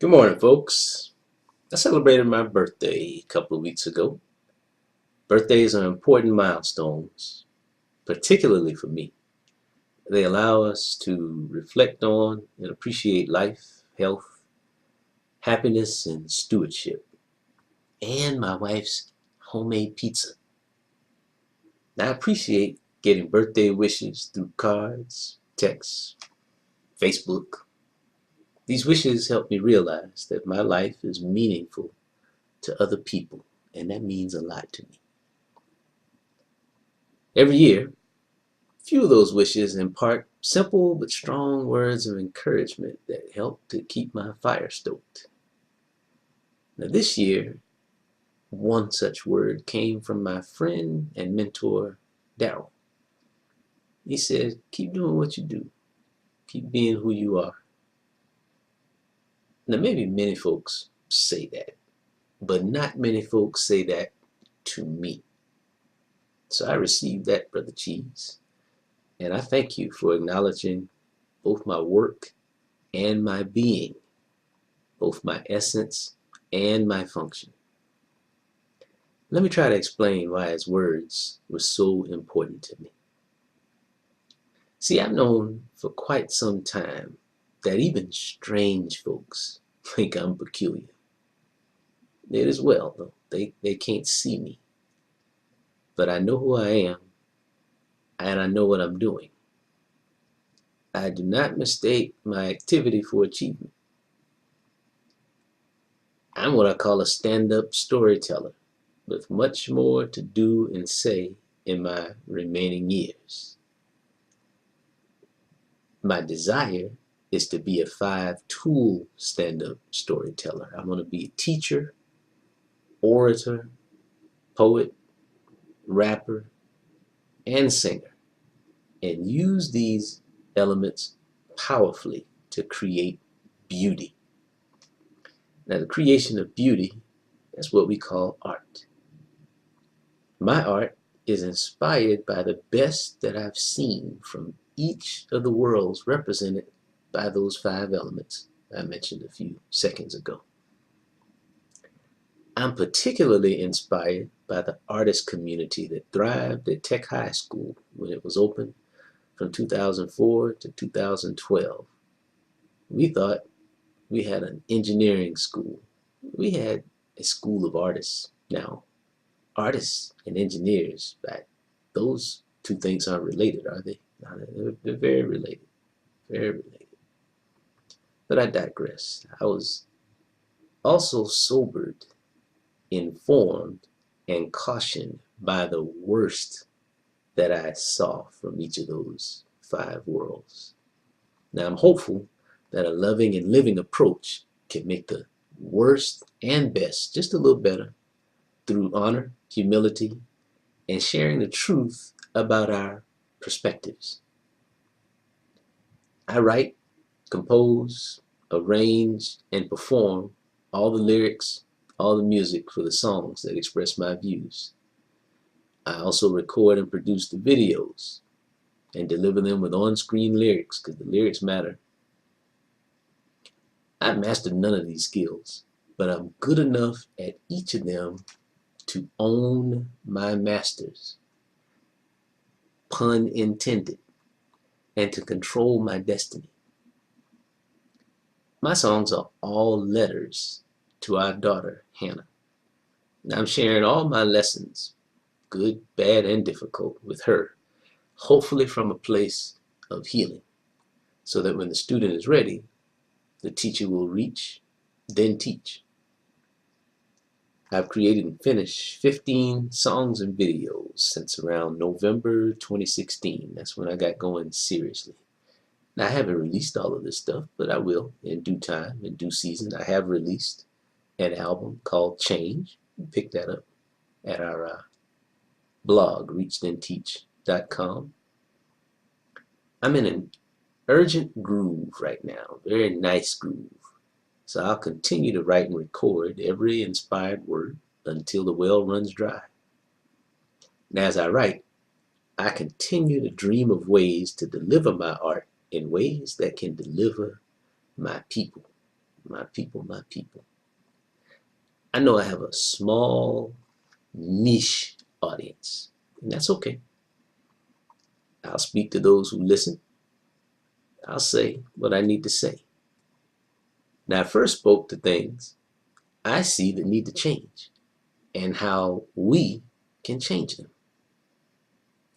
Good morning, folks. I celebrated my birthday a couple of weeks ago. Birthdays are important milestones, particularly for me. They allow us to reflect on and appreciate life, health, happiness, and stewardship, and my wife's homemade pizza. Now, I appreciate getting birthday wishes through cards, texts, Facebook. These wishes help me realize that my life is meaningful to other people, and that means a lot to me. Every year, few of those wishes impart simple but strong words of encouragement that help to keep my fire stoked. Now, this year, one such word came from my friend and mentor, Daryl. He said, "Keep doing what you do, keep being who you are." Now, maybe many folks say that, but not many folks say that to me. So I received that, Brother Cheese, and I thank you for acknowledging both my work and my being, both my essence and my function. Let me try to explain why his words were so important to me. See, I've known for quite some time that even strange folks think I'm peculiar. It is well, though. They can't see me. But I know who I am, and I know what I'm doing. I do not mistake my activity for achievement. I'm what I call a stand-up storyteller, with much more to do and say in my remaining years. My desire is to be a 5-tool stand-up storyteller. I want to be a teacher, orator, poet, rapper, and singer, and use these elements powerfully to create beauty. Now, the creation of beauty is what we call art. My art is inspired by the best that I've seen from each of the worlds represented by those 5 elements I mentioned a few seconds ago. I'm particularly inspired by the artist community that thrived at Tech High School when it was open from 2004 to 2012. We thought we had an engineering school. We had a school of artists. Now, artists and engineers, those two things aren't related, are they? No, they're very related, very related. But I digress. I was also sobered, informed, and cautioned by the worst that I saw from each of those 5 worlds. Now, I'm hopeful that a loving and living approach can make the worst and best just a little better through honor, humility, and sharing the truth about our perspectives. I write, compose, arrange, and perform all the lyrics, all the music for the songs that express my views. I also record and produce the videos and deliver them with on-screen lyrics because the lyrics matter. I've mastered none of these skills, but I'm good enough at each of them to own my masters, pun intended, and to control my destiny. My songs are all letters to our daughter, Hannah. And I'm sharing all my lessons, good, bad, and difficult, with her, hopefully from a place of healing, so that when the student is ready, the teacher will reach, then teach. I've created and finished 15 songs and videos since around November 2016. That's when I got going seriously. Now, I haven't released all of this stuff, but I will in due time, in due season. I have released an album called Change. Pick that up at our blog, reachthenteach.com. I'm in an urgent groove right now, very nice groove. So I'll continue to write and record every inspired word until the well runs dry. And as I write, I continue to dream of ways to deliver my art in ways that can deliver my people, My people, my people. I know I have a small niche audience, and that's okay. I'll speak to those who listen. I'll say what I need to say. Now, I first spoke to things I see that need to change and how we can change them,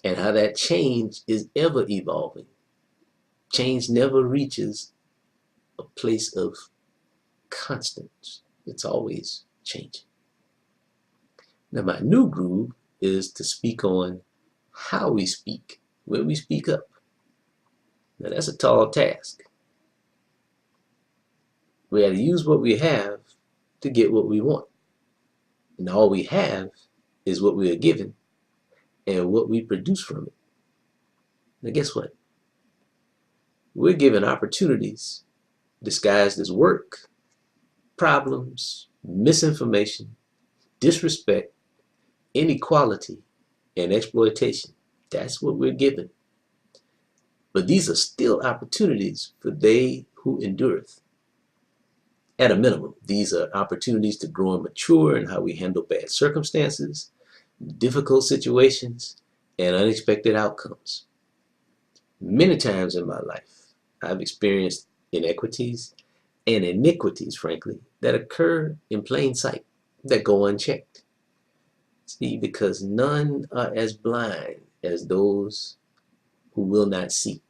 and how that change is ever evolving. Change never reaches a place of constants. It's always changing. Now, my new groove is to speak on how we speak, when we speak up. Now, that's a tall task. We have to use what we have to get what we want. And all we have is what we are given and what we produce from it. Now, guess what? We're given opportunities disguised as work, problems, misinformation, disrespect, inequality, and exploitation. That's what we're given. But these are still opportunities for they who endureth. At a minimum, these are opportunities to grow and mature in how we handle bad circumstances, difficult situations, and unexpected outcomes. Many times in my life, I've experienced inequities and iniquities, frankly, that occur in plain sight, that go unchecked. See, because none are as blind as those who will not see.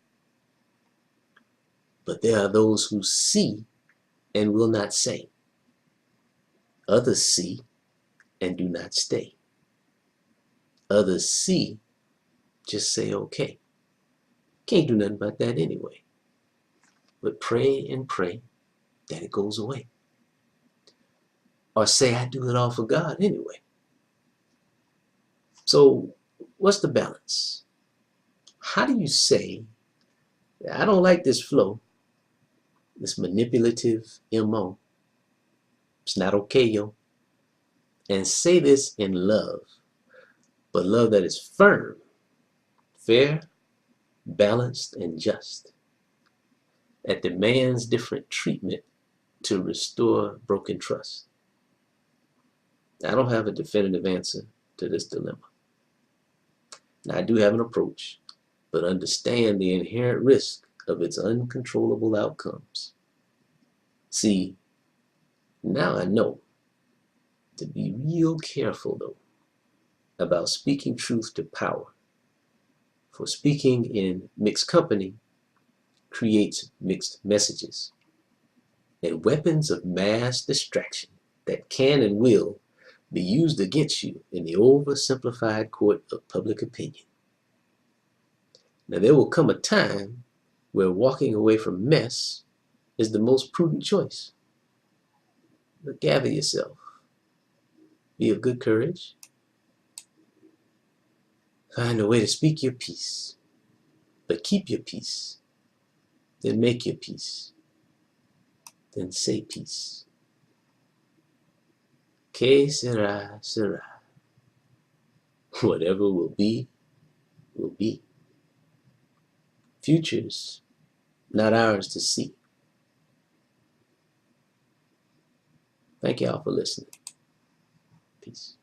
But there are those who see and will not say. Others see and do not stay. Others see, just say okay. Can't do nothing about that anyway. But pray and pray that it goes away. Or say I do it all for God anyway. So what's the balance? How do you say, I don't like this flow, this manipulative MO. It's not okay, yo. And say this in love, but love that is firm, fair, balanced, and just, that demands different treatment to restore broken trust. I don't have a definitive answer to this dilemma. Now, I do have an approach, but understand the inherent risk of its uncontrollable outcomes. See, now I know to be real careful, though, about speaking truth to power. For speaking in mixed company creates mixed messages and weapons of mass distraction that can and will be used against you in the oversimplified court of public opinion. Now, there will come a time where walking away from mess is the most prudent choice. But gather yourself. Be of good courage. Find a way to speak your peace. But keep your peace. Then make your peace. Then say peace. Que sera, sera. Whatever will be, will be. Futures not ours to see. Thank y'all for listening. Peace.